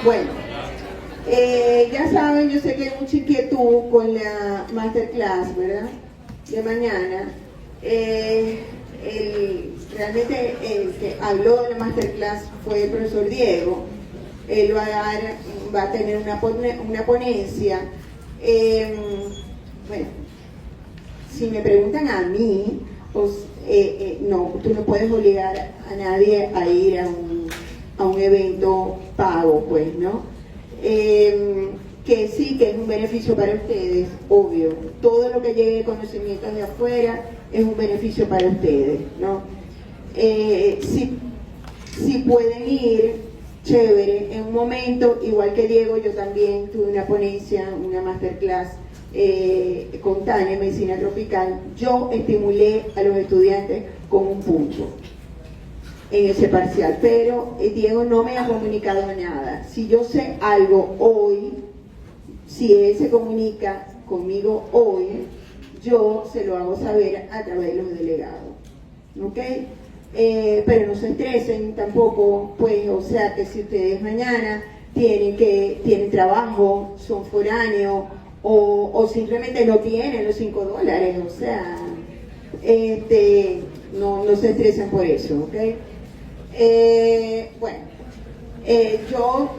Bueno, ya saben, yo sé que hay mucha inquietud con la masterclass, ¿verdad? De mañana. Realmente el que habló de la masterclass fue el profesor Diego. Él va a tener una ponencia. Bueno, si me preguntan a mí, pues no, tú no puedes obligar a nadie a ir a un evento pago, pues, ¿no? Que sí, que es un beneficio para ustedes, obvio. Todo lo que llegue de conocimientos de afuera es un beneficio para ustedes, ¿no? Si pueden ir, chévere. En un momento, igual que Diego, yo también tuve una ponencia, una masterclass con Tania en Medicina Tropical. Yo estimulé a los estudiantes con un punto en ese parcial, pero Diego no me ha comunicado nada. Si yo sé algo hoy, si él se comunica conmigo hoy, yo se lo hago saber a través de los delegados, ¿ok? Pero no se estresen tampoco, pues, o sea, que si ustedes mañana tienen trabajo, son foráneos, o simplemente no tienen los $5, o sea, no se estresen por eso, ¿ok? Bueno, yo,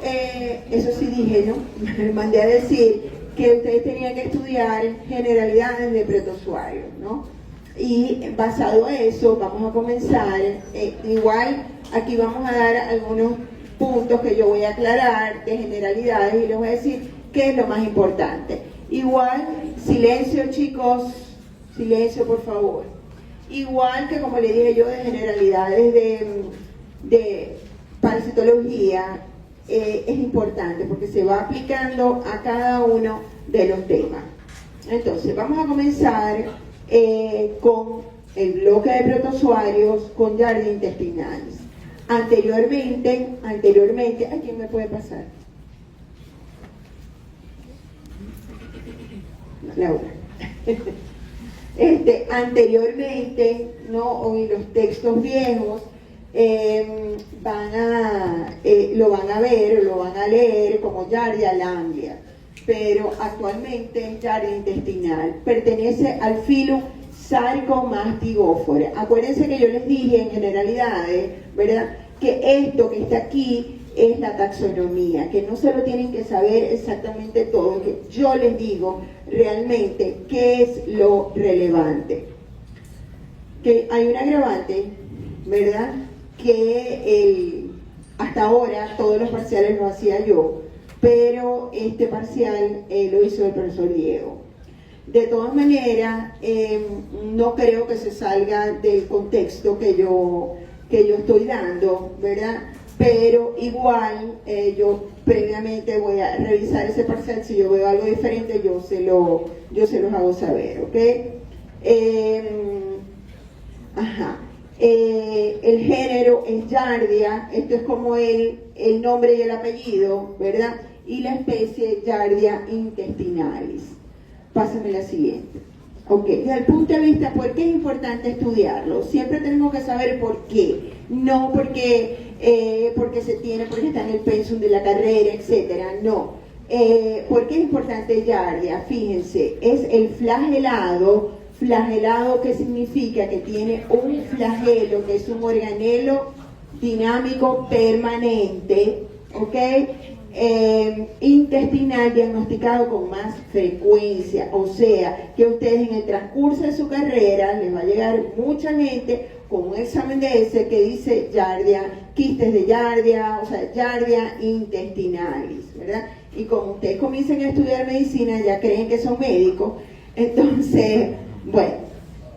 eso sí dije, ¿no? Me mandé a decir que ustedes tenían que estudiar generalidades de protozoarios, ¿no? Y basado en eso, vamos a comenzar. Igual, aquí vamos a dar algunos puntos que yo voy a aclarar de generalidades y les voy a decir qué es lo más importante. Igual, silencio, chicos, silencio, por favor. Igual que como le dije yo de generalidades de parasitología, es importante porque se va aplicando a cada uno de los temas. Entonces, vamos a comenzar con el bloque de protozoarios con Giardia intestinalis. Anteriormente, ¿a quién me puede pasar? Laura. Anteriormente, ¿no? Hoy los textos viejos lo van a ver, lo van a leer como Giardia lamblia, pero actualmente es Giardia intestinal, pertenece al filo Sarcomastigófora. Acuérdense que yo les dije en generalidades, ¿verdad?, que esto que está aquí es la taxonomía, que no se lo tienen que saber exactamente todo, que yo les digo realmente qué es lo relevante. Que hay un agravante, ¿verdad?, que hasta ahora todos los parciales lo hacía yo, pero este parcial lo hizo el profesor Diego. De todas maneras, no creo que se salga del contexto que yo estoy dando, ¿verdad? Pero igual yo previamente voy a revisar ese parcial. Si yo veo algo diferente, yo se los hago saber, ¿ok? El género es Giardia, esto es como el nombre y el apellido, ¿verdad? Y la especie Giardia intestinalis. Pásame la siguiente. Ok, desde el punto de vista, ¿por qué es importante estudiarlo? Siempre tenemos que saber por qué. No porque está en el pensum de la carrera, etcétera. No. ¿Por qué es importante Giardia? Fíjense, es el flagelado. Flagelado, que significa que tiene un flagelo, que es un organelo dinámico permanente, ¿ok? Intestinal, diagnosticado con más frecuencia, o sea, que ustedes en el transcurso de su carrera les va a llegar mucha gente con un examen de ese que dice Giardia, quistes de Giardia, o sea, Giardia intestinalis, ¿verdad? Y como ustedes comienzan a estudiar medicina, ya creen que son médicos, entonces, bueno,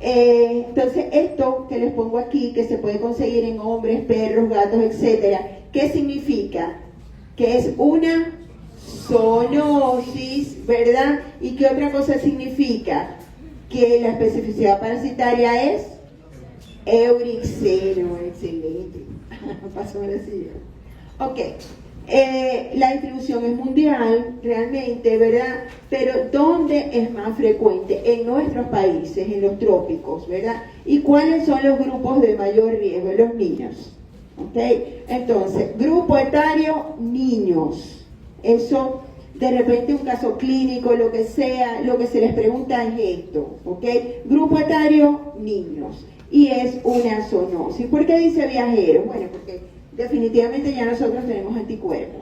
entonces esto que les pongo aquí, que se puede conseguir en hombres, perros, gatos, etcétera, ¿qué significa? Que es una zoonosis, ¿verdad? ¿Y qué otra cosa significa? Que la especificidad parasitaria es Eurixeno, excelente. Pasó la siguiente. Ok. La distribución es mundial, realmente, ¿verdad? Pero ¿dónde es más frecuente? En nuestros países, en los trópicos, ¿verdad? ¿Y cuáles son los grupos de mayor riesgo? Los niños. ¿Ok? Entonces, grupo etario, niños. Eso, de repente, un caso clínico, lo que sea, lo que se les pregunta es esto, ¿ok? Grupo etario, niños. Y es una zoonosis. ¿Por qué dice viajeros? Bueno, porque definitivamente ya nosotros tenemos anticuerpos.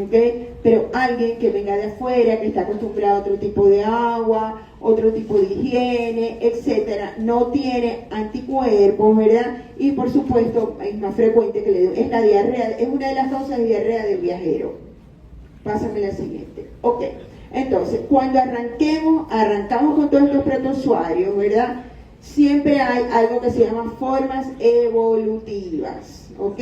¿Okay? Pero alguien que venga de afuera, que está acostumbrado a otro tipo de agua, otro tipo de higiene, etcétera, no tiene anticuerpos, ¿verdad? Y por supuesto es más frecuente que le dé, es la diarrea, es una de las causas de diarrea del viajero. Pásame la siguiente. Ok, entonces cuando arrancamos con todos estos protozoarios, ¿verdad? Siempre hay algo que se llama formas evolutivas. ¿Ok?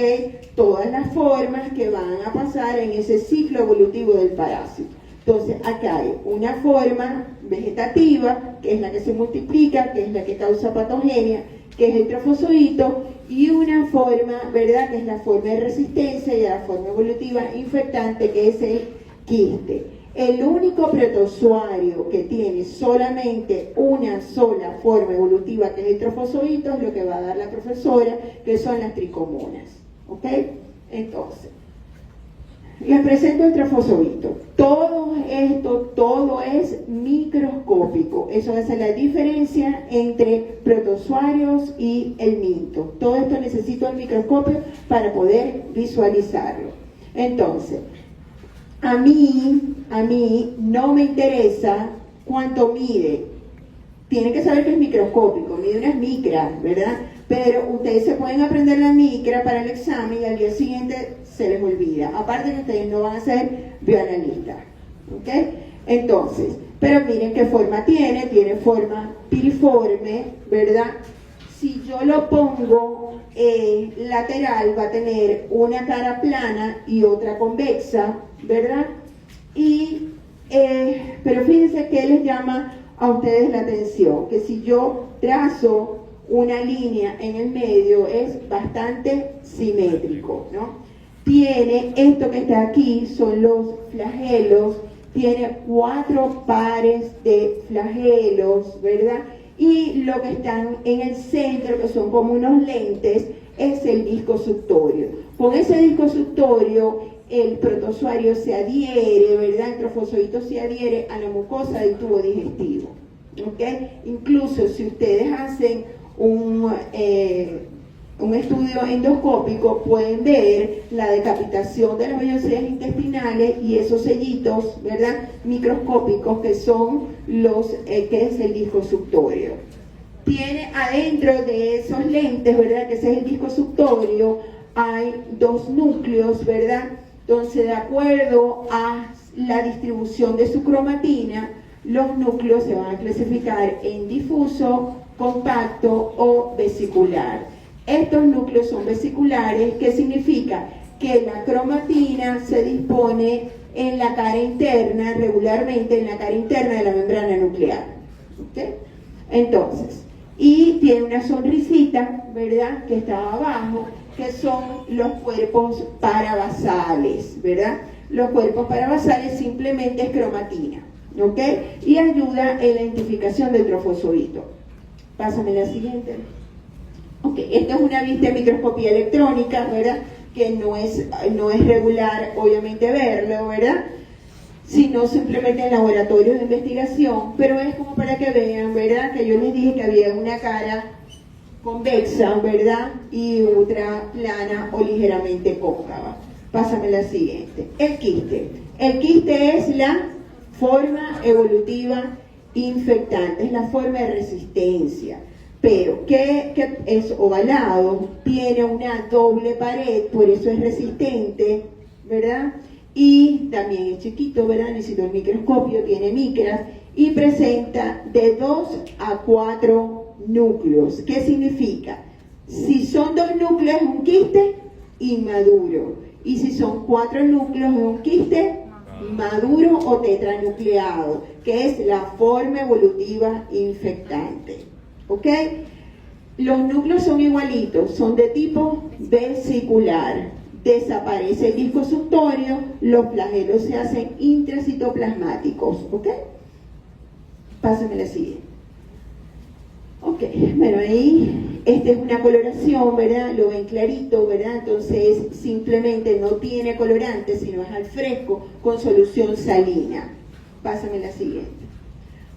Todas las formas que van a pasar en ese ciclo evolutivo del parásito. Entonces, acá hay una forma vegetativa, que es la que se multiplica, que es la que causa patogenia, que es el trofozoito, y una forma, ¿verdad?, que es la forma de resistencia y la forma evolutiva infectante, que es el quiste. El único protozoario que tiene solamente una sola forma evolutiva, que es el trofozoito, es lo que va a dar la profesora, que son las tricomonas. ¿Ok? Entonces, les presento el trofozoito. Todo esto, todo es microscópico. Eso hace la diferencia entre protozoarios y el minto. Todo esto necesita el microscopio para poder visualizarlo. Entonces, a mí no me interesa cuánto mide. Tienen que saber que es microscópico, mide unas micras, ¿verdad? Pero ustedes se pueden aprender la micra para el examen y al día siguiente se les olvida. Aparte que ustedes no van a ser bioanalistas, ¿ok? Entonces, pero miren qué forma tiene forma piriforme, ¿verdad? Si yo lo pongo lateral, va a tener una cara plana y otra convexa, ¿verdad? Pero fíjense que les llama a ustedes la atención, que si yo trazo una línea en el medio es bastante simétrico, ¿no? Tiene esto que está aquí, son los flagelos, tiene 4 pares de flagelos, ¿verdad? Y lo que están en el centro, que son como unos lentes, es el disco suctorio. Con ese disco suctorio el protozoario se adhiere, ¿verdad? El trofozoito se adhiere a la mucosa del tubo digestivo, ¿ok? Incluso si ustedes hacen un estudio endoscópico, pueden ver la decapitación de las vellosidades intestinales y esos sellitos, ¿verdad?, microscópicos que son los que es el disco suctorio. Tiene adentro de esos lentes, ¿verdad?, que ese es el disco suctorio, hay 2 núcleos, ¿verdad? Entonces, de acuerdo a la distribución de su cromatina, los núcleos se van a clasificar en difuso, compacto o vesicular. Estos núcleos son vesiculares, ¿qué significa? Que la cromatina se dispone en la cara interna, regularmente en la cara interna de la membrana nuclear. ¿Okay? Entonces, y tiene una sonrisita, ¿verdad?, que está abajo, que son los cuerpos parabasales, ¿verdad? Los cuerpos parabasales simplemente es cromatina, ¿ok? Y ayuda en la identificación del trofozoito. Pásame la siguiente. Ok, esta es una vista de microscopía electrónica, ¿verdad? Que no es regular, obviamente, verlo, ¿verdad? Sino simplemente en laboratorios de investigación, pero es como para que vean, ¿verdad? Que yo les dije que había una cara convexa, ¿verdad? Y otra plana o ligeramente cóncava. Pásame la siguiente. El quiste. El quiste es la forma evolutiva infectante, es la forma de resistencia, pero que es ovalado, tiene una doble pared, por eso es resistente, ¿verdad? Y también es chiquito, ¿verdad? Necesito el microscopio, tiene micras y presenta de 2 a 4 núcleos. ¿Qué significa? Si son 2 núcleos es un quiste inmaduro, y si son 4 núcleos es un quiste maduro o tetranucleado, que es la forma evolutiva infectante. ¿Ok? Los núcleos son igualitos, son de tipo vesicular. Desaparece el disco suctorio, los flagelos se hacen intracitoplasmáticos. ¿Ok? Pásame la siguiente. Ok, bueno, ahí esta es una coloración, ¿verdad? Lo ven clarito, ¿verdad? Entonces simplemente no tiene colorante, sino es al fresco con solución salina. Pásame la siguiente.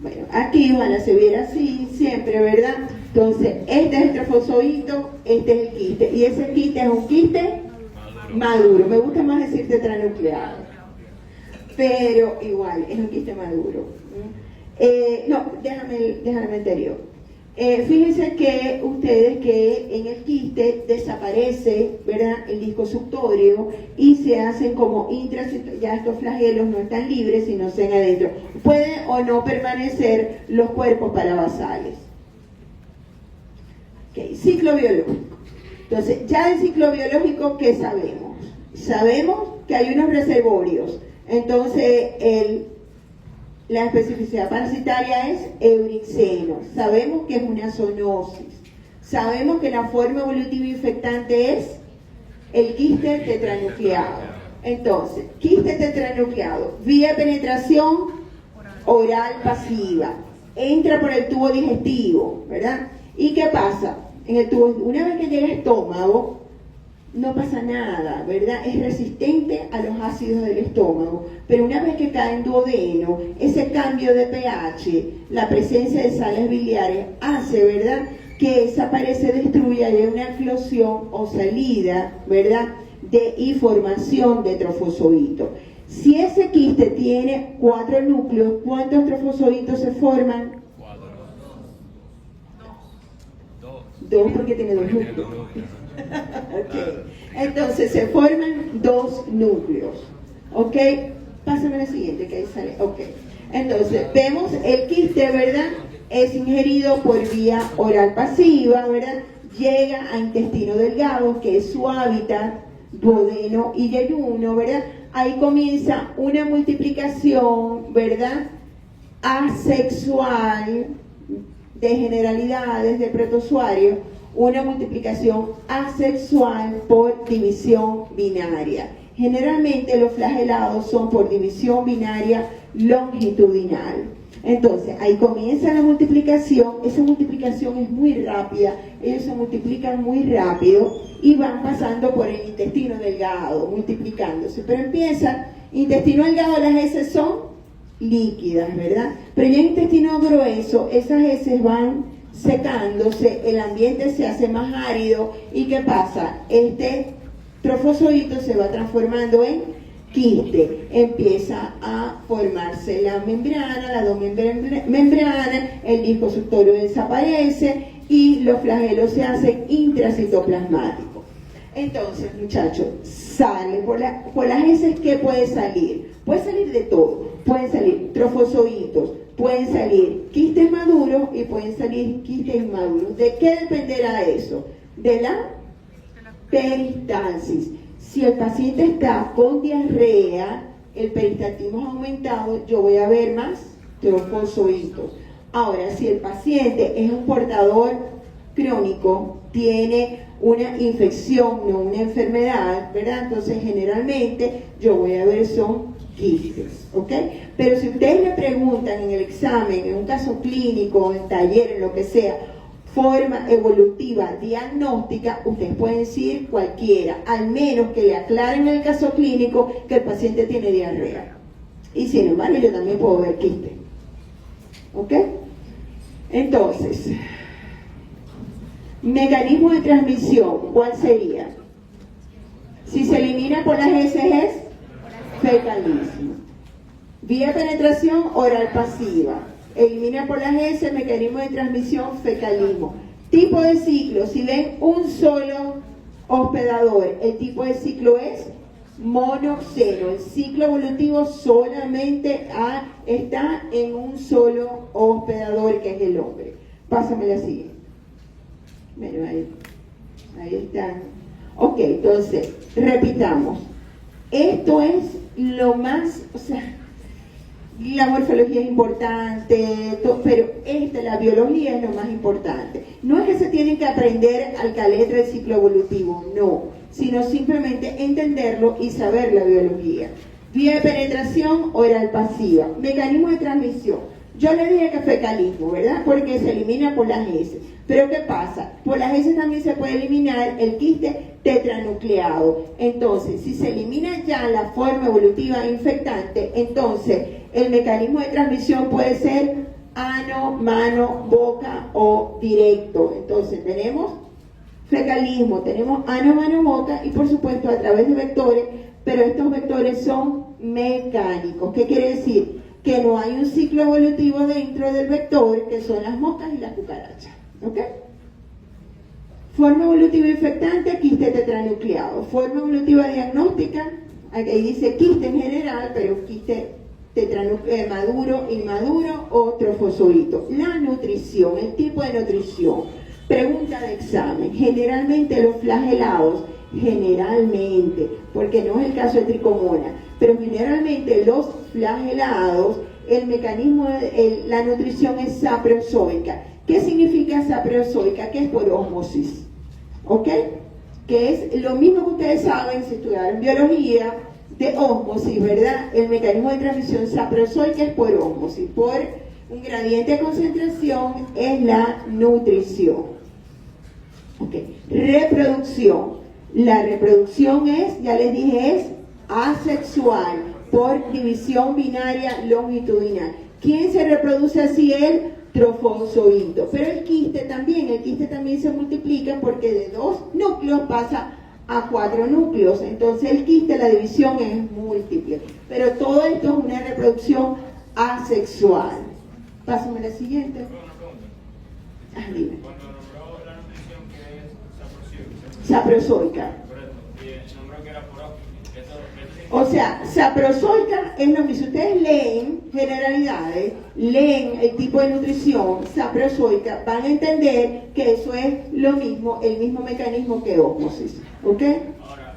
Bueno, aquí van a se ver así siempre, ¿verdad? Entonces, este es el trofozoito, este es el quiste. Y ese quiste es un quiste maduro. Me gusta más decir tetranucleado. Pero igual, es un quiste maduro. No, déjame anterior. Fíjense que ustedes que en el quiste desaparece, ¿verdad?, el disco suctorio y se hacen como ya estos flagelos no están libres sino se adentro. Pueden o no permanecer los cuerpos parabasales. Okay. Ciclo biológico. Entonces, ya del ciclo biológico, ¿qué sabemos? Sabemos que hay unos reservorios. Entonces, la especificidad parasitaria es eurixeno. Sabemos que es una zoonosis. Sabemos que la forma evolutiva infectante es el quiste tetranucleado. Entonces, quiste tetranucleado, vía de penetración oral pasiva. Entra por el tubo digestivo, ¿verdad? ¿Y qué pasa? En el tubo, una vez que llega al estómago, no pasa nada, ¿verdad? Es resistente a los ácidos del estómago, pero una vez que cae en duodeno, ese cambio de pH, la presencia de sales biliares hace, ¿verdad?, que esa pared se destruya y hay una eclosión o salida, ¿verdad?, y formación de trofozoitos. Si ese quiste tiene 4 núcleos, ¿cuántos trofozoitos se forman? 2 porque tiene 2 núcleos. Okay. Entonces se forman 2 núcleos. ¿Ok? Pásame la siguiente, que ahí sale. Ok. Entonces, vemos el quiste, ¿verdad? Es ingerido por vía oral pasiva, ¿verdad? Llega a intestino delgado, que es su hábitat, duodeno y yeyuno, ¿verdad? Ahí comienza una multiplicación, ¿verdad?, asexual de generalidades de protozoarios, una multiplicación asexual por división binaria. Generalmente los flagelados son por división binaria longitudinal. Entonces, ahí comienza la multiplicación. Esa multiplicación es muy rápida. Ellos se multiplican muy rápido y van pasando por el intestino delgado, multiplicándose. Pero empieza, intestino delgado, las heces son líquidas, ¿verdad? Pero ya en intestino grueso, esas heces van secándose, el ambiente se hace más árido. ¿Y qué pasa? Este trofozoito se va transformando en quiste, empieza a formarse la membrana, la membrana, el disco suctorio desaparece y los flagelos se hacen intracitoplasmáticos. Entonces, muchachos, sale por las heces. ¿Qué puede salir? Puede salir de todo. Pueden salir trofozoitos, pueden salir quistes maduros y pueden salir quistes inmaduros. ¿De qué dependerá eso? De la peristalsis. Si el paciente está con diarrea, el peristaltismo es aumentado, yo voy a ver más trofozoitos. Ahora, si el paciente es un portador crónico, tiene una infección, no una enfermedad, ¿verdad? Entonces, generalmente, yo voy a ver son quistes, ¿ok? Pero si ustedes le preguntan en el examen, en un caso clínico, en taller, en lo que sea, forma evolutiva diagnóstica, ustedes pueden decir cualquiera, al menos que le aclaren en el caso clínico que el paciente tiene diarrea. Y sin embargo, yo también puedo ver quistes, ¿ok? Entonces, mecanismo de transmisión, ¿cuál sería? Si se elimina por las heces es fecalismo. Vía penetración oral pasiva. Elimina por las heces, mecanismo de transmisión, fecalismo. Tipo de ciclo, si ven un solo hospedador, el tipo de ciclo es monoxeno. El ciclo evolutivo solamente está en un solo hospedador, que es el hombre. Pásame la siguiente. Bueno, ahí está. Ok, entonces, repitamos. Esto es lo más, o sea, la morfología es importante, pero la biología es lo más importante. No es que se tienen que aprender al caletre del ciclo evolutivo, no, sino simplemente entenderlo y saber la biología. Vía de penetración oral pasiva, mecanismo de transmisión. Yo le dije que fecalismo, ¿verdad? Porque se elimina por las heces. Pero ¿qué pasa? Por las heces también se puede eliminar el quiste tetranucleado. Entonces, si se elimina ya la forma evolutiva infectante, entonces el mecanismo de transmisión puede ser ano, mano, boca o directo. Entonces tenemos fecalismo, tenemos ano, mano, boca y por supuesto a través de vectores, pero estos vectores son mecánicos. ¿Qué quiere decir? Que no hay un ciclo evolutivo dentro del vector, que son las moscas y las cucarachas. ¿Ok? Forma evolutiva infectante, quiste tetranucleado. Forma evolutiva diagnóstica, aquí dice quiste en general, pero quiste maduro, inmaduro o trofozoito. La nutrición, el tipo de nutrición. Pregunta de examen. Generalmente los flagelados, generalmente, porque no es el caso de tricomona, pero generalmente los flagelados, el mecanismo, la nutrición es saprozoica. ¿Qué significa saprozoica? Que es por ósmosis. ¿Ok? Que es lo mismo que ustedes saben si estudiaron biología de ósmosis, ¿verdad? El mecanismo de transmisión saprozoica es por ósmosis. Por un gradiente de concentración es la nutrición. ¿Ok? Reproducción. La reproducción es, ya les dije, es asexual por división binaria longitudinal. ¿Quién se reproduce así? El trofozoito. Pero el quiste también se multiplica porque de 2 núcleos pasa a 4 núcleos. Entonces el quiste, la división es múltiple. Pero todo esto es una reproducción asexual. Pásame la siguiente. Dime. Cuando nombró la nutrición que es Saprozoica. correcto, y nombró que era por ósmosis. O sea, saprozoica es lo mismo. Si ustedes leen generalidades, leen el tipo de nutrición saprozoica, van a entender que eso es lo mismo, el mismo mecanismo que ósmosis. ¿Ok? Ahora,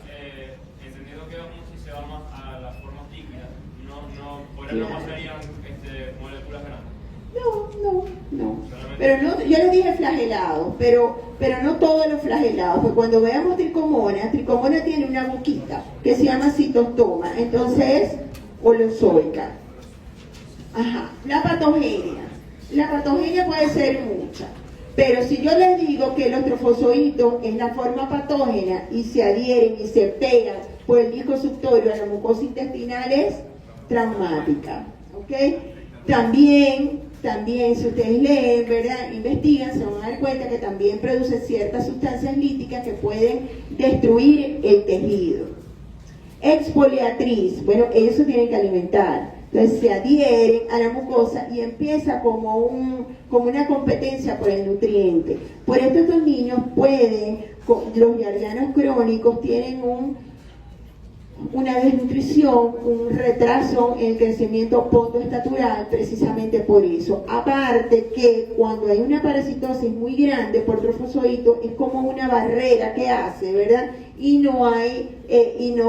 entendiendo que ósmosis se va más a las formas líquidas, por eso no serían moléculas grandes. No. Pero no, yo les dije flagelados, pero no todos los flagelados, porque cuando veamos tricomona tiene una boquita que se llama citostoma, entonces es holozoica. Ajá, la patogenia puede ser mucha, pero si yo les digo que los trofozoitos es la forma patógena y se adhieren y se pegan por el disco suctorio a la mucosa intestinal, es traumática, ¿ok? También si ustedes leen, ¿verdad?, investigan, se van a dar cuenta que también produce ciertas sustancias líticas que pueden destruir el tejido. Exfoliatriz, bueno, ellos se tienen que alimentar, entonces se adhieren a la mucosa y empieza como una competencia por el nutriente. Por esto estos niños los yardianos crónicos tienen una desnutrición, un retraso en el crecimiento pontoestatural, precisamente por eso. Aparte que cuando hay una parasitosis muy grande por trofozoito, es como una barrera que hace, ¿verdad? Y no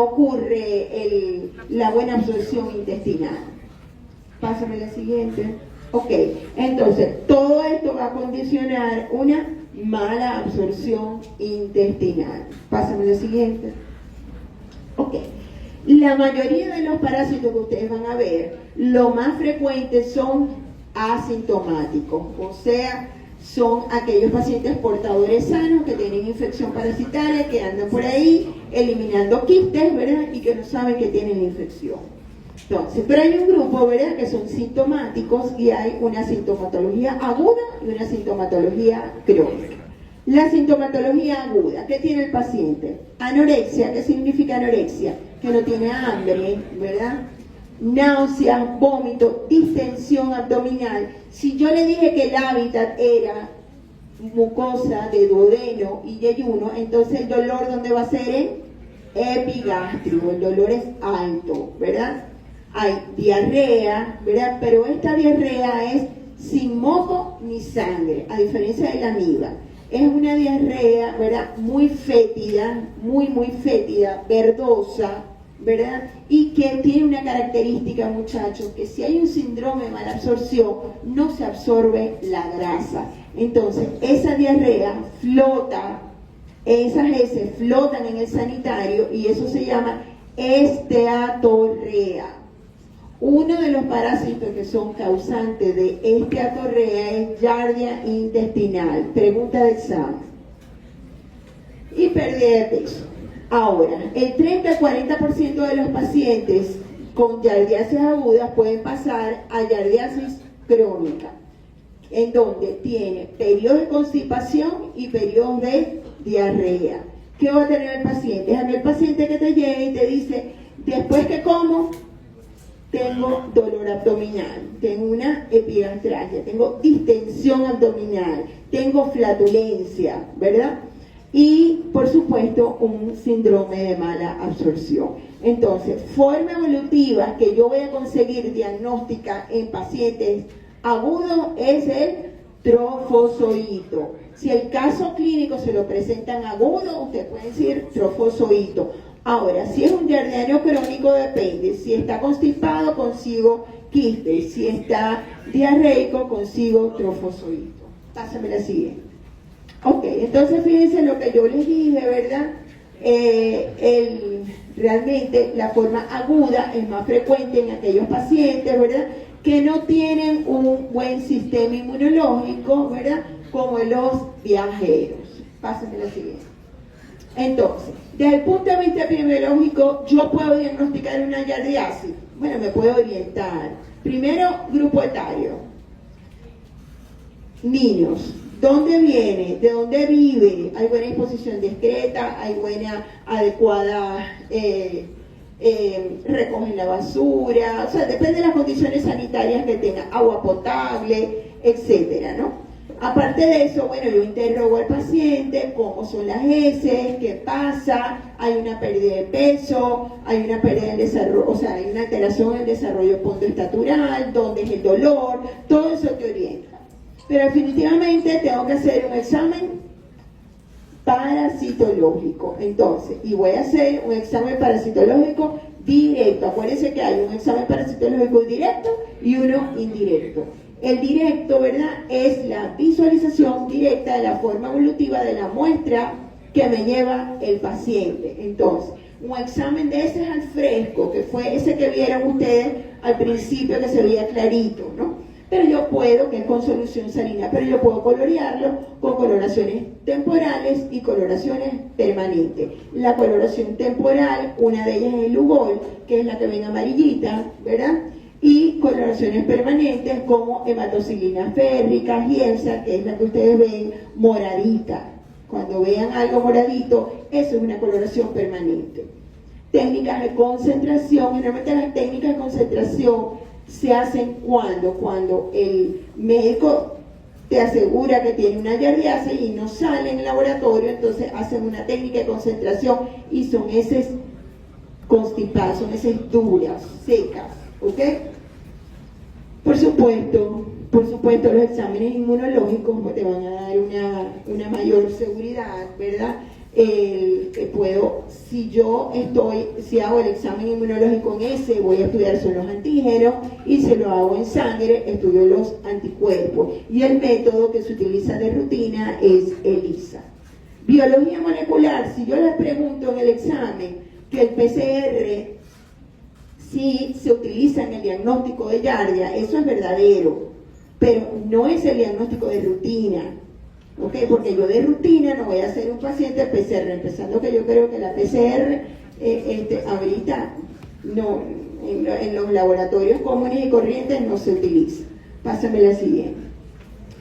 ocurre la buena absorción intestinal. Pásame la siguiente. Ok, entonces todo esto va a condicionar una mala absorción intestinal. Pásame la siguiente. Ok. La mayoría de los parásitos que ustedes van a ver, lo más frecuente son asintomáticos, o sea, son aquellos pacientes portadores sanos que tienen infección parasitaria, que andan por ahí eliminando quistes, ¿verdad? Y que no saben que tienen infección. Entonces, pero hay un grupo, ¿verdad?, que son sintomáticos y hay una sintomatología aguda y una sintomatología crónica. La sintomatología aguda, ¿qué tiene el paciente? Anorexia. ¿Qué significa anorexia? Que no tiene hambre, ¿verdad? Náuseas, vómito, distensión abdominal. Si yo le dije que el hábitat era mucosa de duodeno y yeyuno, entonces el dolor, ¿dónde va a ser? En epigástrico. El dolor es alto, ¿verdad? Hay diarrea, ¿verdad? Pero esta diarrea es sin moco ni sangre, a diferencia de la amiba. Es una diarrea, ¿verdad?, muy fétida, muy fétida, verdosa, ¿verdad? Y que tiene una característica, muchachos, que si hay un síndrome de mala absorción, no se absorbe la grasa. Entonces, esa diarrea flota, esas heces flotan en el sanitario y eso se llama esteatorrea. Uno de los parásitos que son causantes de esta atorrea es Giardia intestinal. Pregunta de examen. Y pérdida de peso. Ahora, el 30-40% de los pacientes con giardiasis agudas pueden pasar a giardiasis crónica, en donde tiene periodos de constipación y periodos de diarrea. ¿Qué va a tener el paciente? Es aquel paciente que te llega y te dice, después que como, tengo dolor abdominal, tengo una epigastralgia, tengo distensión abdominal, tengo flatulencia, ¿verdad? Y, por supuesto, un síndrome de mala absorción. Entonces, forma evolutiva que yo voy a conseguir diagnóstica en pacientes agudos es el trofozoito. Si el caso clínico se lo presentan agudo, usted puede decir trofozoito. Ahora, si es un giardiano crónico, depende. Si está constipado, consigo quiste. Si está diarreico, consigo trofozoito. Pásame la siguiente. Ok, entonces fíjense lo que yo les dije, ¿verdad? Realmente la forma aguda es más frecuente en aquellos pacientes, ¿verdad?, que no tienen un buen sistema inmunológico, ¿verdad?, como los viajeros. Pásenme la siguiente. Entonces, desde el punto de vista epidemiológico, ¿yo puedo diagnosticar una giardiasis? Bueno, me puedo orientar. Primero, grupo etario. Niños. ¿Dónde viene? ¿De dónde vive? ¿Hay buena exposición discreta? ¿Hay buena, adecuada, recogen la basura? O sea, depende de las condiciones sanitarias que tenga, agua potable, etcétera, ¿no? Aparte de eso, bueno, yo interrogo al paciente, cómo son las heces, qué pasa, hay una pérdida de peso, hay una pérdida del desarrollo, o sea, hay una alteración en el desarrollo pontoestatural, dónde es el dolor, todo eso te orienta. Pero definitivamente tengo que hacer un examen parasitológico. Entonces, y voy a hacer un examen parasitológico directo. Acuérdense que hay un examen parasitológico directo y uno indirecto. El directo, ¿verdad?, es la visualización directa de la forma evolutiva de la muestra que me lleva el paciente. Entonces, un examen de ese al fresco, que fue ese que vieron ustedes al principio, que se veía clarito, ¿no? Pero yo puedo, que es con solución salina, pero yo puedo colorearlo con coloraciones temporales y coloraciones permanentes. La coloración temporal, una de ellas es el Lugol, que es la que ven amarillita, ¿verdad? Y coloraciones permanentes como hematocilina férrica, Giemsa, que es la que ustedes ven moradita. Cuando vean algo moradito, eso es una coloración permanente. Técnicas de concentración, generalmente las técnicas de concentración se hacen cuando el médico te asegura que tiene una giardiasis y no sale en el laboratorio, entonces hacen una técnica de concentración y son heces constipadas, son heces duras, secas, ¿ok? Por supuesto, los exámenes inmunológicos te van a dar una mayor seguridad, ¿verdad? Si hago el examen inmunológico en ese, voy a estudiar son los antígenos, y si lo hago en sangre, estudio los anticuerpos. Y el método que se utiliza de rutina es ELISA. Biología molecular, si yo les pregunto en el examen que el PCR sí se utiliza en el diagnóstico de Giardia, eso es verdadero, pero no es el diagnóstico de rutina. ¿Okay? Porque yo de rutina no voy a hacer un paciente PCR, empezando que yo creo que la PCR ahorita no, en los laboratorios comunes y corrientes no se utiliza. Pásame la siguiente.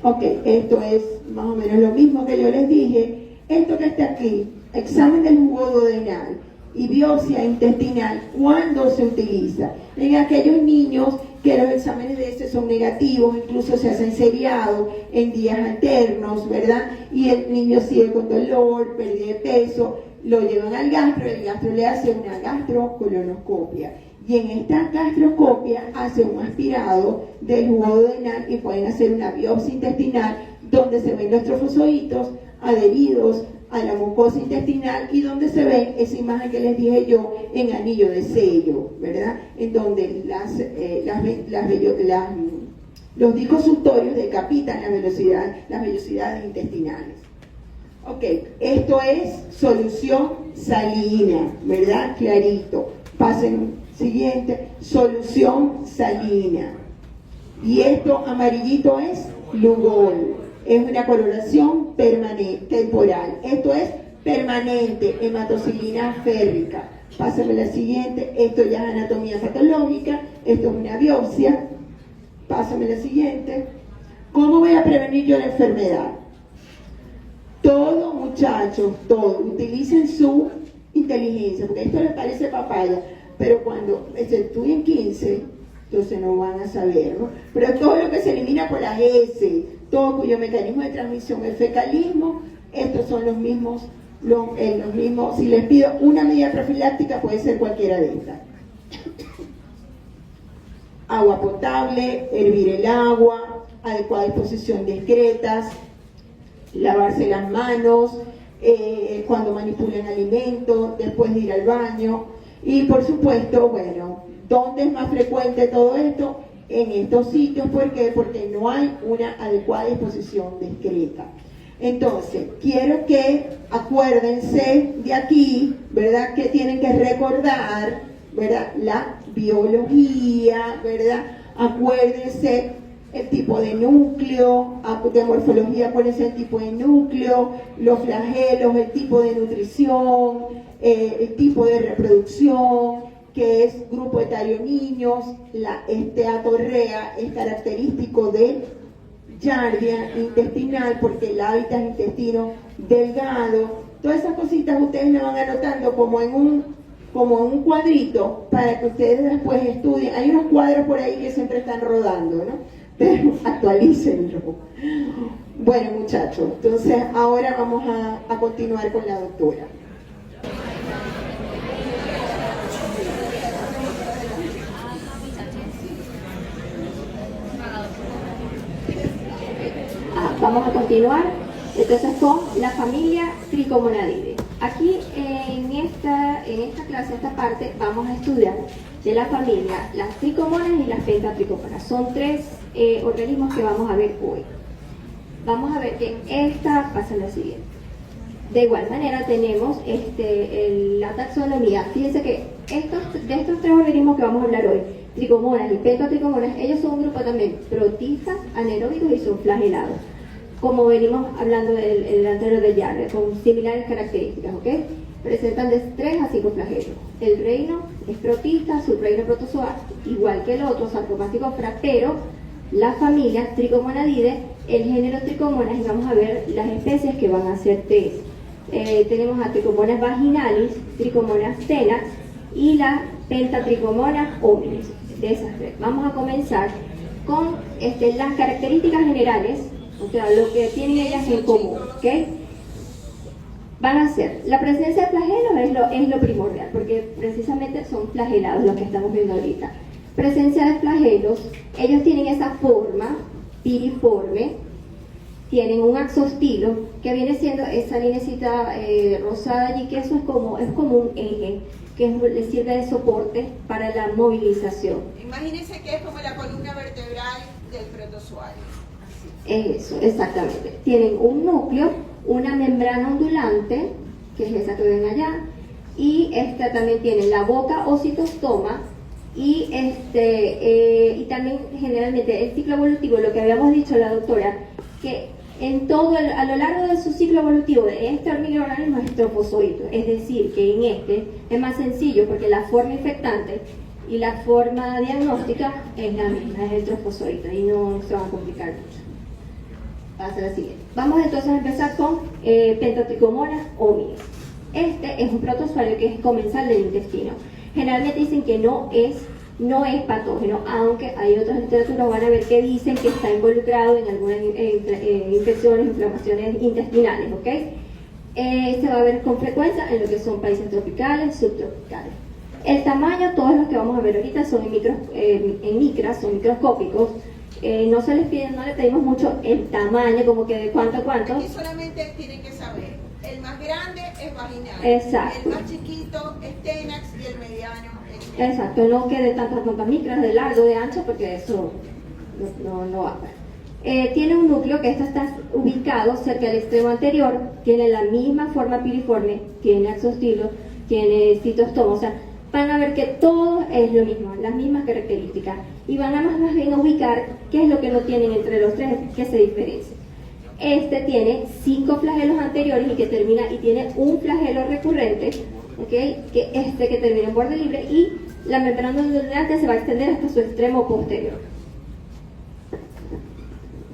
Ok, esto es más o menos lo mismo que yo les dije. Esto que está aquí, examen del jugo duodenal y biopsia intestinal, ¿cuándo se utiliza? En aquellos niños que los exámenes de ese son negativos, incluso se hacen seriados en días alternos, ¿verdad? Y el niño sigue con dolor, pérdida de peso, lo llevan al gastro, el gastro le hace una gastrocolonoscopia. Y en esta gastroscopia hace un aspirado del jugo duodenal y pueden hacer una biopsia intestinal donde se ven los trofozoitos adheridos a la mucosa intestinal y donde se ve esa imagen que les dije yo en anillo de sello, ¿verdad? En donde los discos suctorios decapitan las vellosidades intestinales. Ok, esto es solución salina, ¿verdad? Clarito. Pasen Siguiente, solución salina. Y esto amarillito es Lugol. Es una coloración permanente, temporal. Esto es permanente, hematocilina férrica. Pásame la siguiente. Esto ya es anatomía patológica. Esto es una biopsia. Pásame la siguiente. ¿Cómo voy a prevenir yo la enfermedad? Todo, muchachos, todo. Utilicen su inteligencia, porque esto les parece papaya, pero cuando estudien 15, entonces no van a saber, ¿no? Pero todo lo que se elimina por las S, todo cuyo mecanismo de transmisión es fecalismo, estos son los mismos, si les pido una medida profiláctica puede ser cualquiera de estas. Agua potable, hervir el agua, adecuada disposición de excretas, lavarse las manos, cuando manipulen alimentos, después de ir al baño. Y por supuesto, bueno, ¿dónde es más frecuente todo esto? En estos sitios. ¿Por qué? Porque no hay una adecuada disposición de excreta. Entonces, quiero que acuérdense de aquí, ¿verdad? Que tienen que recordar, ¿verdad? La biología, ¿verdad? Acuérdense el tipo de núcleo, de morfología, cuál es el tipo de núcleo, los flagelos, el tipo de nutrición, el tipo de reproducción, que es grupo etario niños, la esteatorrea es característico de giardia intestinal porque el hábitat es intestino delgado. Todas esas cositas ustedes las van anotando como en un cuadrito para que ustedes después estudien. Hay unos cuadros por ahí que siempre están rodando, ¿no? Pero actualícenlo. Bueno, muchachos, entonces ahora vamos a continuar con la doctora. Vamos a continuar entonces con la familia Trichomonadidae. Aquí en esta clase, esta parte, vamos a estudiar de la familia las tricomonas y las pentatricomonas. Son tres organismos que vamos a ver hoy. Vamos a ver que esta pasa la siguiente. De igual manera tenemos la taxonomía. Fíjense que de estos tres organismos que vamos a hablar hoy, tricomonas y pentatricomonas, ellos son un grupo también protistas, anaeróbicos y son flagelados, como venimos hablando del anterior de Giardia, con similares características, ¿ok? Presentan de 3 a 5 flagelos. El reino es protista, subreino protozoa, igual que el otro, Sarcoplasticoptera, pero la familia Trichomonadidae, el género Trichomonas, y vamos a ver las especies que van a ser 3. Tenemos a Trichomonas vaginalis, Trichomonas tenax y la Pentatrichomonas hominis, de esas 3. Vamos a comenzar con las características generales, o sea, lo que tienen ellas en común, ¿ok? Van a ser, la presencia de flagelos es lo primordial, porque precisamente son flagelados los que estamos viendo ahorita. Presencia de flagelos, ellos tienen esa forma piriforme, tienen un axostilo, que viene siendo esa linecita rosada allí, que eso es como un eje, que le sirve de soporte para la movilización. Imagínense que es como la columna vertebral del protozoario. Eso, exactamente. Tienen un núcleo, una membrana ondulante, que es esa que ven allá, y esta también tiene la boca o citostoma, y también generalmente el ciclo evolutivo, lo que habíamos dicho la doctora, que a lo largo de su ciclo evolutivo de este microorganismo es trofozoito, es decir, que en este es más sencillo porque la forma infectante y la forma diagnóstica es la misma, es el trofozoito, y no se va a complicar mucho. Pasa la siguiente. Vamos entonces a empezar con Pentatrichomonas hominis. Este es un protozoario que es comensal del intestino. Generalmente dicen que no es patógeno, aunque hay otras literaturas, van a ver que dicen que está involucrado en algunas infecciones, inflamaciones intestinales, ¿ok? Se va a ver con frecuencia en lo que son países tropicales, subtropicales. El tamaño, todos los que vamos a ver ahorita son en micras, son microscópicos. No le pedimos mucho el tamaño, como que de cuánto a cuánto. Aquí solamente tienen que saber, el más grande es vaginal, exacto, el más chiquito es tenax y el mediano es... Exacto, no que de tantas micras, de largo, de ancho, porque eso no va a ver. Tiene un núcleo que está ubicado cerca del extremo anterior, tiene la misma forma piriforme, tiene axostilo, tiene citostoma, o sea, van a ver que todo es lo mismo, las mismas características, y van a más bien ubicar qué es lo que no tienen entre los tres, que se diferencia. Este tiene 5 flagelos anteriores y que termina y tiene un flagelo recurrente, ¿okay? Que termina en borde libre, y la membrana ondulante se va a extender hasta su extremo posterior.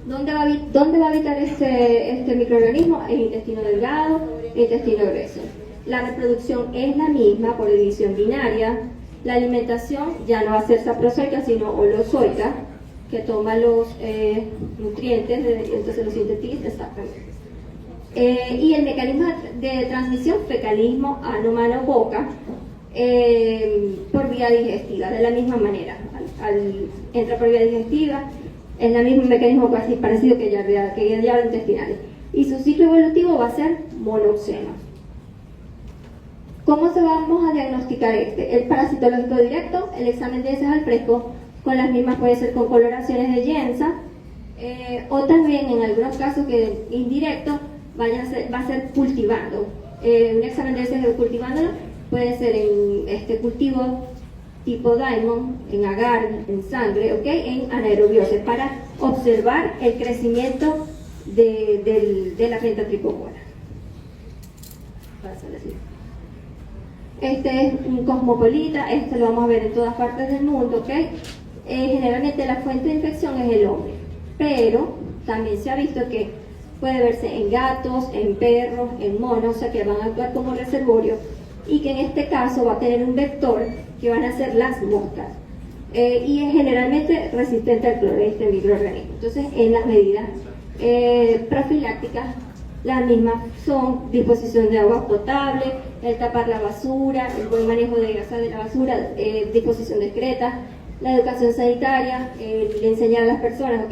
¿Dónde va a habitar este microorganismo? El intestino delgado, el intestino grueso. La reproducción es la misma por división binaria. La alimentación ya no va a ser saprozoica, sino holozoica, que toma los nutrientes, entonces los sintetiza exactamente. Y el mecanismo de transmisión, fecalismo, ano, mano, boca, por vía digestiva, de la misma manera. Entra por vía digestiva, es el mismo mecanismo casi parecido que ya los intestinales. Y su ciclo evolutivo va a ser monoxeno. ¿Cómo se vamos a diagnosticar este? El parasitológico directo, el examen de heces al fresco, con las mismas puede ser con coloraciones de Jensa, o también en algunos casos que indirecto va a ser cultivando. Un examen de heces cultivándolo puede ser en cultivo tipo Diamond, en agar, en sangre, en anaerobiosis, para observar el crecimiento de la pentatricomona. Este es un cosmopolita, este lo vamos a ver en todas partes del mundo, generalmente la fuente de infección es el hombre, pero también se ha visto que puede verse en gatos, en perros, en monos, o sea que van a actuar como reservorio, y que en este caso va a tener un vector que van a ser las moscas, y es generalmente resistente al cloro, este microorganismo. Entonces, en las medidas profilácticas, las mismas son disposición de agua potable, el tapar la basura, el buen manejo de gasas de la basura, disposición discreta, la educación sanitaria, el enseñar a las personas,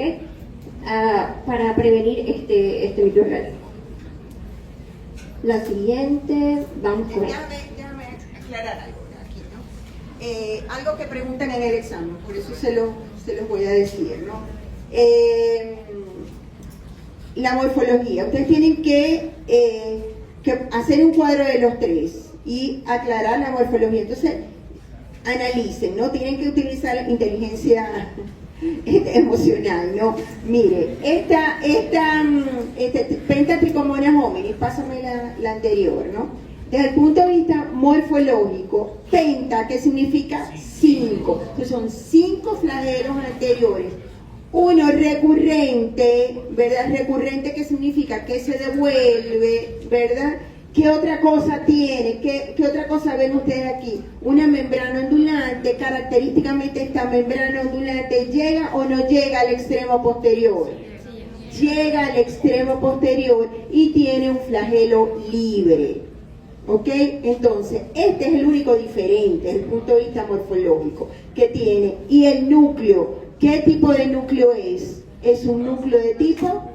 para prevenir este microorganismo. La siguiente, vamos con Déjame aclarar algo aquí, ¿no? Algo que preguntan en el examen, por eso se los voy a decir, ¿no? La morfología. Ustedes tienen que hacer un cuadro de los tres y aclarar la morfología. Entonces, analicen, ¿no? Tienen que utilizar inteligencia emocional, ¿no? Mire, esta Pentatrichomonas hominis, pásame la anterior, ¿no? Desde el punto de vista morfológico, penta, que significa 5, entonces son 5 flagelos anteriores. Uno recurrente, ¿verdad? Recurrente, que significa que se devuelve, ¿verdad? ¿Qué otra cosa tiene? ¿Qué otra cosa ven ustedes aquí? Una membrana ondulante. Característicamente esta membrana ondulante ¿llega o no llega al extremo posterior? Llega al extremo posterior y tiene un flagelo libre. ¿Ok? Entonces, este es el único diferente desde el punto de vista morfológico que tiene. Y el núcleo, ¿qué tipo de núcleo es? Es un núcleo de tipo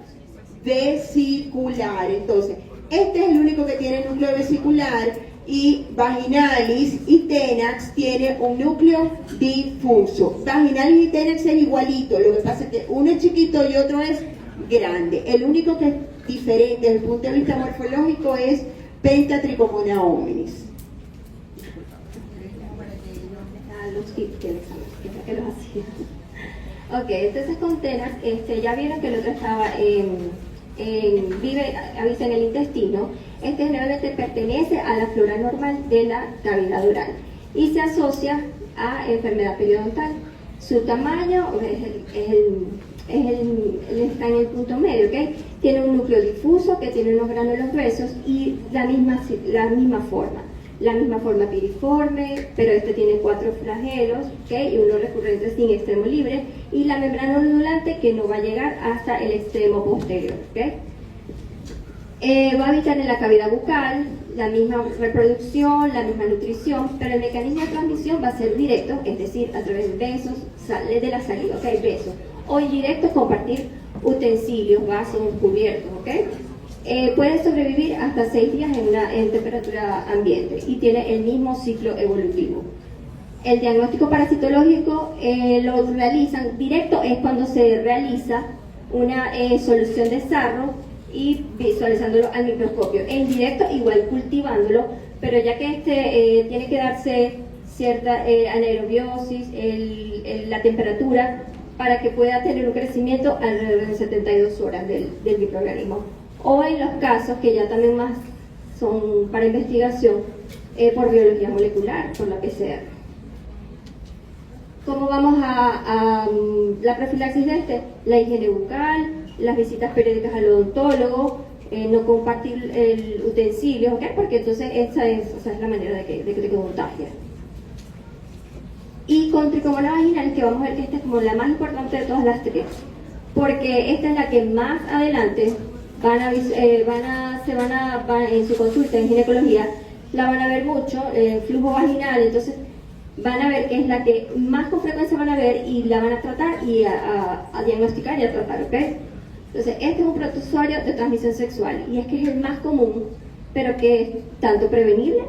vesicular. Entonces, este es el único que tiene núcleo vesicular, y vaginalis y tenax tiene un núcleo difuso. Vaginalis y tenax es igualito, lo que pasa es que uno es chiquito y otro es grande. El único que es diferente desde el punto de vista morfológico es Pentatrichomonas hominis. Los tips que los hacía. Ok, entonces con tenax, ya vieron que el otro estaba habita en el intestino. Este generalmente pertenece a la flora normal de la cavidad oral y se asocia a enfermedad periodontal. Su tamaño está en el punto medio, ¿ok? Tiene un núcleo difuso que tiene unos granulos gruesos y la misma forma piriforme, pero este tiene 4 flagelos, ¿ok? Y uno recurrente sin extremo libre, y la membrana ondulante que no va a llegar hasta el extremo posterior, ¿ok? Va a habitar en la cavidad bucal, la misma reproducción, la misma nutrición, pero el mecanismo de transmisión va a ser directo, es decir, a través de besos, de la saliva, ¿ok? Besos. O indirecto, compartir utensilios, vasos, cubiertos, ¿ok? Puede sobrevivir hasta 6 días en temperatura ambiente y tiene el mismo ciclo evolutivo. El diagnóstico parasitológico lo realizan directo, es cuando se realiza una solución de sarro y visualizándolo al microscopio. E indirecto, igual cultivándolo, pero ya que tiene que darse cierta anaerobiosis, la temperatura, para que pueda tener un crecimiento alrededor de 72 horas del microorganismo. O en los casos que ya también más son para investigación, por biología molecular, por la PCR. ¿Cómo vamos a la profilaxis de este? La higiene bucal, las visitas periódicas al odontólogo, no compartir el utensilio, ¿ok? Porque entonces esa es la manera de que te contagias. Y con tricomonas vaginales, que vamos a ver que esta es como la más importante de todas las tres, porque esta es la que más adelante en su consulta en ginecología, la van a ver mucho, flujo vaginal, entonces van a ver que es la que más con frecuencia van a ver y la van a tratar y a diagnosticar y a tratar, ¿ok? Entonces, este es un protozoario de transmisión sexual y es que es el más común, pero que es tanto prevenible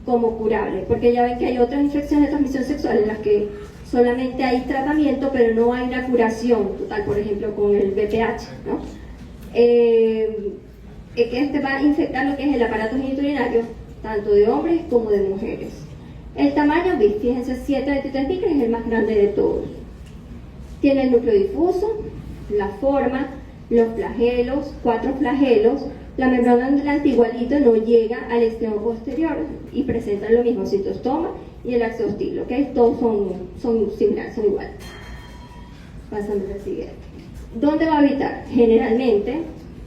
como curable, porque ya ven que hay otras infecciones de transmisión sexual en las que solamente hay tratamiento, pero no hay una curación total, por ejemplo, con el VPH, ¿no? Que este va a infectar lo que es el aparato genitourinario, tanto de hombres como de mujeres. El tamaño, fíjense, 7-23 micras es el más grande de todos. Tiene el núcleo difuso, la forma, los flagelos, 4 flagelos. La membrana del antigualito no llega al extremo posterior y presentan lo mismo, citostoma y el axostilo, ¿ok? Todos son similares, son iguales. Pasando al siguiente. ¿Dónde va a habitar? Generalmente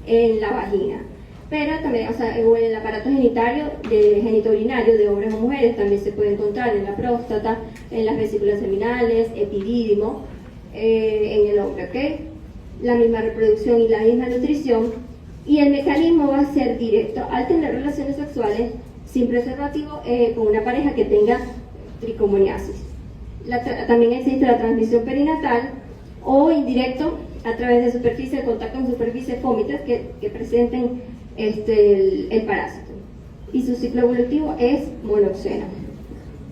en la vagina, pero también, o en el aparato genitourinario de hombres o mujeres también se puede encontrar en la próstata, en las vesículas seminales, epidídimo, en el hombre, ¿ok? La misma reproducción y la misma nutrición. Y el mecanismo va a ser directo al tener relaciones sexuales sin preservativo con una pareja que tenga tricomoniasis. También existe la transmisión perinatal o indirecto a través de superficie, de contacto con superficies fómitas que presenten el parásito. Y su ciclo evolutivo es monoxeno.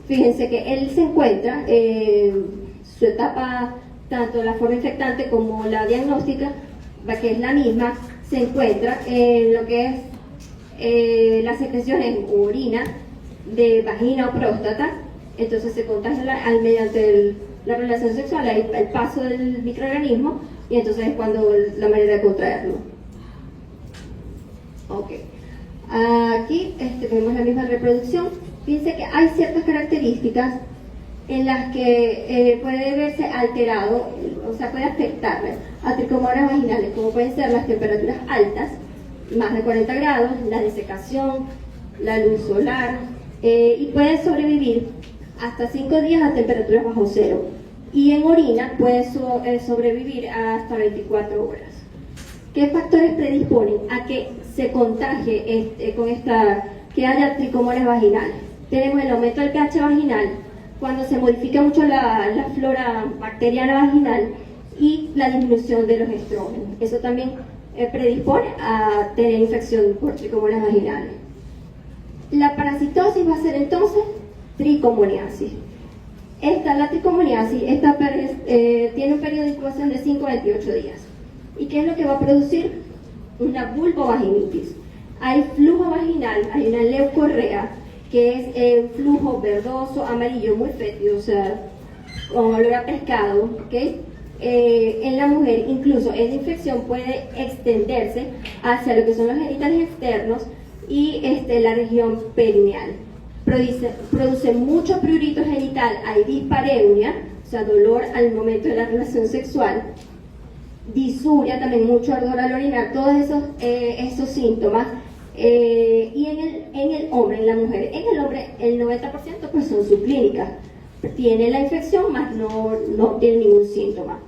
Fíjense que él se encuentra, su etapa, tanto la forma infectante como la diagnóstica, que es la misma, se encuentra en lo que es la secreción en orina de vagina o próstata. Entonces se contagia mediante la relación sexual, el paso del microorganismo, y entonces es cuando la manera de contraerlo. Ok. Aquí vemos la misma reproducción. Fíjense que hay ciertas características en las que puede verse alterado, o sea, puede afectar a tricomonas vaginales, como pueden ser las temperaturas altas, más de 40 grados, la desecación, la luz solar, y puede sobrevivir hasta 5 días a temperaturas bajo cero. Y en orina puede sobrevivir hasta 24 horas. ¿Qué factores predisponen a que se contagie que haya tricomonas vaginales? Tenemos el aumento del pH vaginal, cuando se modifica mucho la flora bacteriana vaginal, y la disminución de los estrógenos. Eso también predispone a tener infección por tricomonas vaginales. La parasitosis va a ser entonces tricomoniasis. La tricomoniasis tiene un periodo de incubación de 5 a 28 días. ¿Y qué es lo que va a producir? Una vulvovaginitis. Hay flujo vaginal, hay una leucorrea, que es flujo verdoso, amarillo, muy fétido, o sea, con olor a pescado, ¿ok? En la mujer, incluso esa infección puede extenderse hacia lo que son los genitales externos y la región perineal. Produce mucho prurito genital, hay dispareunia, o sea, dolor al momento de la relación sexual, disuria, también mucho ardor al orinar, todos esos síntomas. Y en el hombre, en la mujer, en el hombre el 90% pues son subclínicas, tiene la infección más no tiene ningún síntoma,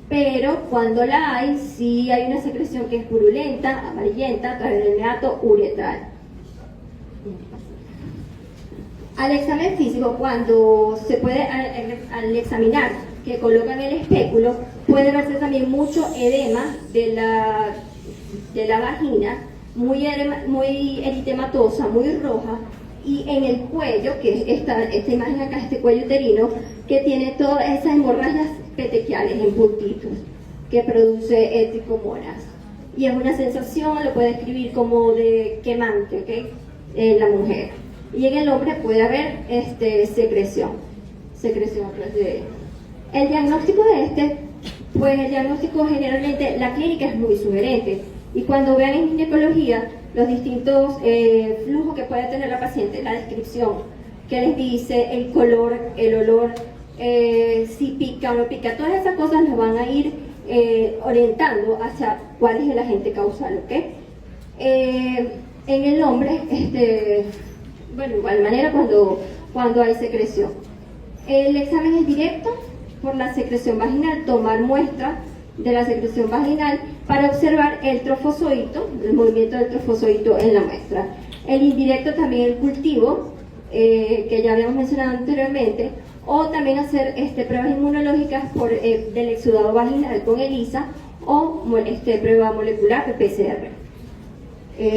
pero cuando la hay, sí hay una secreción que es purulenta, amarillenta, a través del meato uretral. Al examen físico, cuando se puede, al examinar que colocan el espéculo, puede verse también mucho edema de la vagina, muy eritematosa, muy roja, y en el cuello, que es esta imagen acá, este cuello uterino, que tiene todas esas hemorragias petequiales en puntitos, que produce tricomonas. Y es una sensación, lo puede describir como de quemante, ¿ok? En la mujer. Y en el hombre puede haber secreción. secreción a través de él. El diagnóstico de este, pues el diagnóstico generalmente, la clínica es muy sugerente, y cuando vean en ginecología los distintos flujos que puede tener la paciente, la descripción que les dice, el color, el olor, si pica o no pica, todas esas cosas las van a ir orientando hacia cuál es el agente causal, ¿ok? En el hombre, bueno, de igual manera cuando hay secreción. El examen es directo por la secreción vaginal, tomar muestra de la secreción vaginal para observar el trofozoito, el movimiento del trofozoito en la muestra. El indirecto también el cultivo, que ya habíamos mencionado anteriormente, o también hacer pruebas inmunológicas del exudado vaginal con ELISA o prueba molecular de PCR.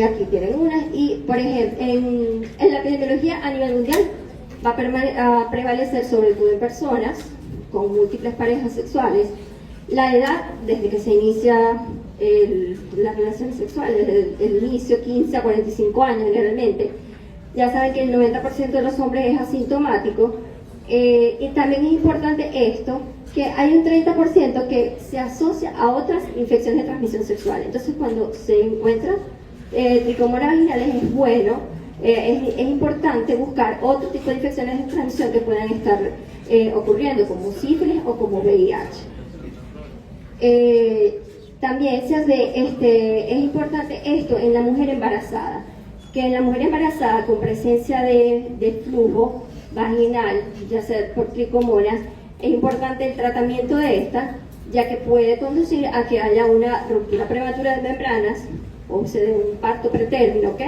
Aquí tienen unas, y por ejemplo, en la epidemiología a nivel mundial va a prevalecer sobre todo en personas con múltiples parejas sexuales. La edad, desde que se inicia las relaciones sexuales, desde el inicio, 15 a 45 años generalmente. Ya saben que el 90% de los hombres es asintomático, y también es importante esto, que hay un 30% que se asocia a otras infecciones de transmisión sexual. Entonces, cuando se encuentran tricomonas vaginales es bueno, es importante buscar otro tipo de infecciones de transmisión que puedan estar ocurriendo, como sífilis o como VIH. También se hace, es importante esto en la mujer embarazada, que en la mujer embarazada con presencia de flujo vaginal, ya sea por tricomonas, es importante el tratamiento de esta, ya que puede conducir a que haya una ruptura prematura de membranas o se dé un parto pretérmino, ¿ok?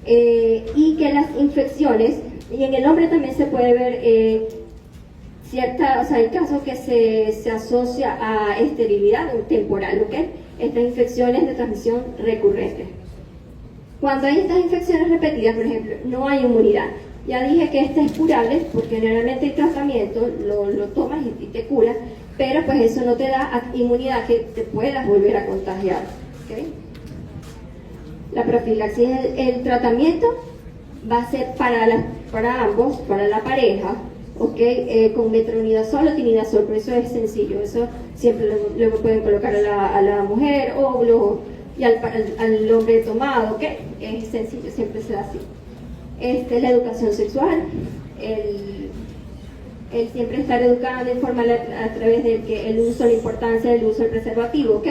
Y que las infecciones, y en el hombre también se puede ver hay casos que se asocia a esterilidad temporal, ¿ok? Estas infecciones de transmisión recurrente. Cuando hay estas infecciones repetidas, por ejemplo, no hay inmunidad. Ya dije que esta es curable, porque generalmente hay tratamiento, lo tomas y te cura, pero pues eso no te da inmunidad que te puedas volver a contagiar, ¿ok? La profilaxis, el tratamiento va a ser para ambos, para la pareja, ¿ok? Con metronidazol o tinidazol, pero eso es sencillo, eso siempre lo pueden colocar a la mujer y al hombre tomado, ¿ok? Es sencillo, siempre se da así. La educación sexual, el siempre estar educando, informar a través del el uso, la importancia del uso del preservativo, ¿ok?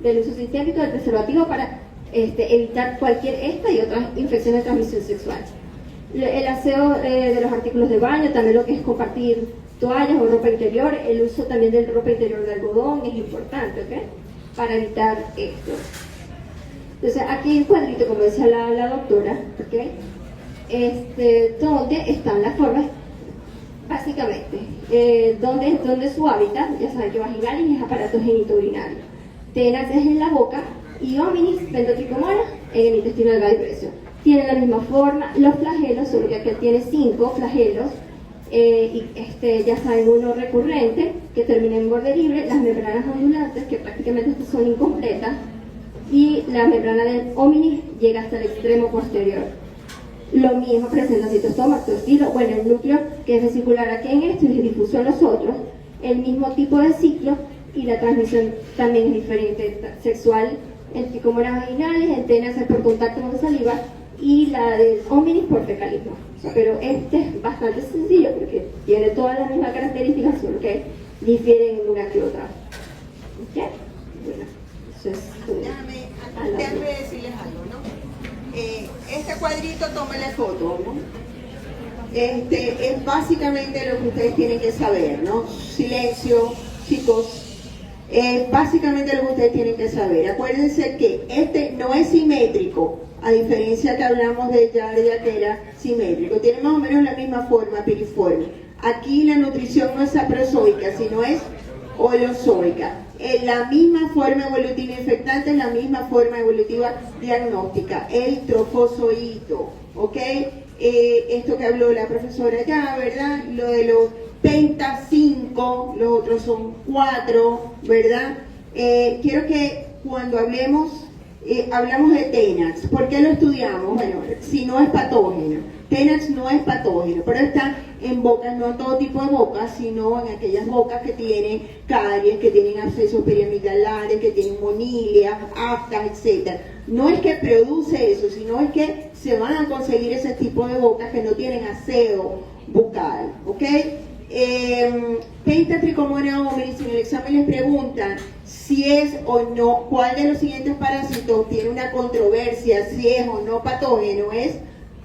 Del uso sistémico del preservativo para evitar esta y otras infecciones de transmisión sexual. El aseo de los artículos de baño, también lo que es compartir toallas o ropa interior, el uso también de ropa interior de algodón es importante, ¿ok? Para evitar esto. Entonces aquí hay un cuadrito, como decía la doctora, ¿ok? Donde están las formas, básicamente, donde su hábitat, ya saben que vaginalis es aparato genitourinario, tenax es en la boca y hominis, ventotricomona, en el intestino delgado y grueso. Tienen la misma forma, los flagelos, solo que aquí tiene 5 flagelos, y ya saben, uno recurrente que termina en borde libre, las membranas ondulantes que prácticamente son incompletas, y la membrana del hominis llega hasta el extremo posterior. Lo mismo presenta citostoma, actostilo, bueno, el núcleo que es vesicular aquí en esto y es difuso en los otros, el mismo tipo de ciclo, y la transmisión también es diferente, sexual en tricomonas vaginales, en tenas por contacto con saliva, y la del hominis por fecalismo. Pero este es bastante sencillo porque tiene todas las mismas características, solo que difieren en una que otra. ¿Ok? Bueno, eso es déjame decirles algo, ¿no? Este cuadrito, tómale foto, ¿no? Es básicamente lo que ustedes tienen que saber, ¿no? Silencio, chicos. Básicamente lo que ustedes tienen que saber. Acuérdense que este no es simétrico, a diferencia que hablamos de Giardia, que era simétrico. Tiene más o menos la misma forma piriforme. Aquí la nutrición no es saprozoica, sino es holozoica. La misma forma evolutiva infectante es la misma forma evolutiva diagnóstica, el trofozoito, ¿ok? Esto que habló la profesora ya, ¿verdad? Lo de los penta 5, los otros son 4, ¿verdad? Quiero que cuando hablamos de Tenax, ¿por qué lo estudiamos? Bueno, si no es patógeno. Tenax no es patógeno, pero está en bocas, no en todo tipo de bocas, sino en aquellas bocas que tienen caries, que tienen abscesos periamigdalares, que tienen monilias, aftas, etc. No es que produce eso, sino es que se van a conseguir ese tipo de bocas que no tienen aseo bucal, ¿ok? Pentatrichomona hominis, en el examen les preguntan si es o no, cuál de los siguientes parásitos tiene una controversia, si es o no patógeno, es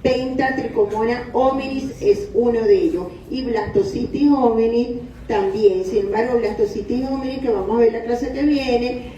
Pentatrichomona hominis, es uno de ellos, y Blastocystis hominis también. Sin embargo, Blastocystis hominis, que vamos a ver la clase que viene,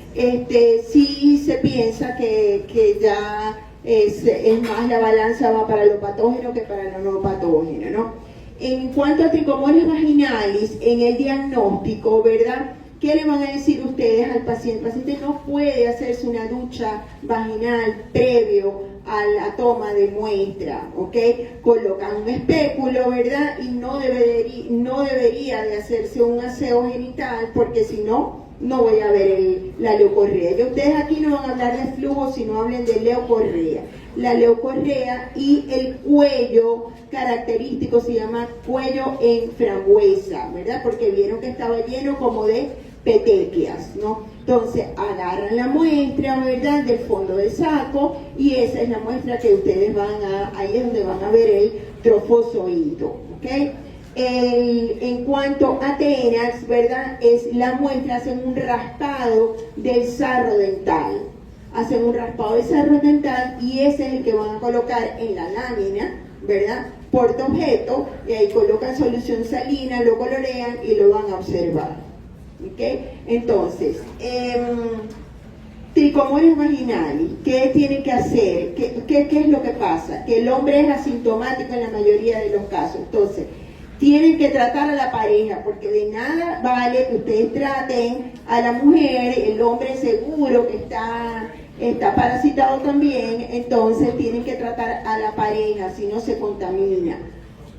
sí se piensa que ya es más, la balanza va para lo patógeno que para lo no patógeno, ¿no? En cuanto a Trichomonas vaginalis, en el diagnóstico, ¿verdad? ¿Qué le van a decir ustedes al paciente? El paciente no puede hacerse una ducha vaginal previo a la toma de muestra, ¿ok? Colocan un espéculo, ¿verdad? Y no debería de hacerse un aseo genital, porque si no, no voy a ver la leucorrea. Y ustedes aquí no van a hablar de flujo, sino hablen de leucorrea. La leucorrea y el cuello característico se llama cuello en frambuesa, ¿verdad? Porque vieron que estaba lleno como de petequias, ¿no? Entonces agarran la muestra, ¿verdad?, del fondo del saco, y esa es la muestra que ustedes ahí es donde van a ver el trofozoito, ¿ok? En cuanto a Tenax, ¿verdad?, es la muestra, hacen un raspado del sarro dental, hacen un raspado del sarro dental, y ese es el que van a colocar en la lámina, ¿verdad?, porta objeto, y ahí colocan solución salina, lo colorean y lo van a observar, ¿ok? Entonces, Trichomonas vaginalis, ¿qué tienen que hacer? ¿Qué es lo que pasa? Que el hombre es asintomático en la mayoría de los casos. Entonces, tienen que tratar a la pareja, porque de nada vale que ustedes traten a la mujer, el hombre seguro que está parasitado también, entonces tienen que tratar a la pareja, si no se contamina.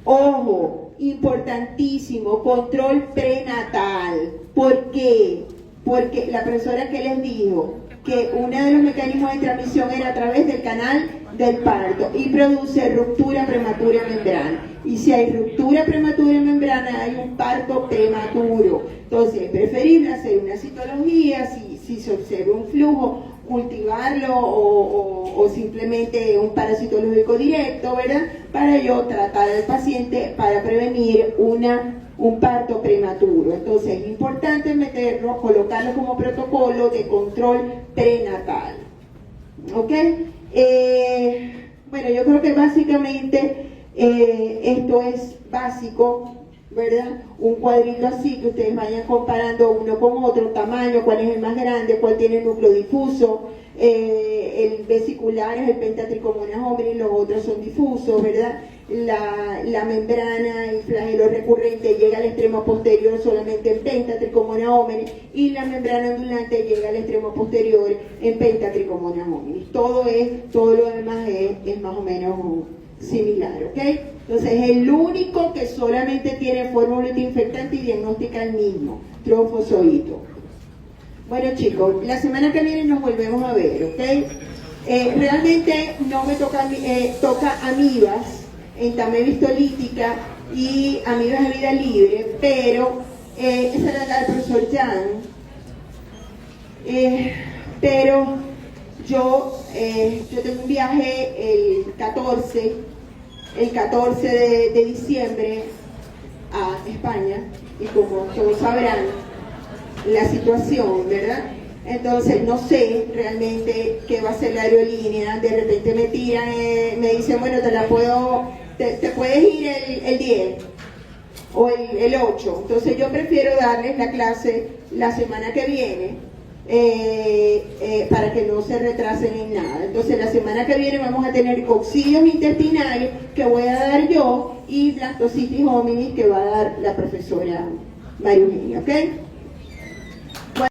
Ojo, importantísimo, control prenatal. ¿Por qué? Porque la profesora que les dijo que uno de los mecanismos de transmisión era a través del canal del parto y produce ruptura prematura de membrana. Y si hay ruptura prematura de membrana, hay un parto prematuro. Entonces es preferible hacer una citología, si se observa un flujo, cultivarlo o simplemente un parasitológico directo, ¿verdad? Para yo tratar al paciente para prevenir un parto prematuro. Entonces es importante meterlo, colocarlo como protocolo de control prenatal. ¿Ok? Bueno, yo creo que básicamente esto es básico, ¿verdad? Un cuadrito así que ustedes vayan comparando uno con otro, tamaño, cuál es el más grande, cuál tiene el núcleo difuso, el vesicular es el Pentatrichomonas hominis, los otros son difusos, ¿verdad? La membrana, el flagelo recurrente llega al extremo posterior solamente en Pentatrichomonas hominis, y la membrana ondulante llega al extremo posterior en Pentatrichomonas hominis. Todo lo demás es más o menos similar, ¿ok? Entonces, el único que solamente tiene fórmula infectante y diagnostica el mismo, trofozoito. Bueno, chicos, la semana que viene nos volvemos a ver, ¿ok? Realmente no me toca amibas, entamelistolítica y amibas de vida libre, pero esa era la del profesor Jan. Pero yo tengo un viaje el 14 de diciembre a España, y como todos sabrán la situación, ¿verdad? Entonces no sé realmente qué va a hacer la aerolínea. De repente me tiran, me dicen, bueno, te puedes ir el 10 o el 8. Entonces yo prefiero darles la clase la semana que viene, para que no se retrasen en nada. Entonces la semana que viene vamos a tener coccidios intestinales que voy a dar yo, y Blastocystis hominis que va a dar la profesora María Eugenia, ¿ok?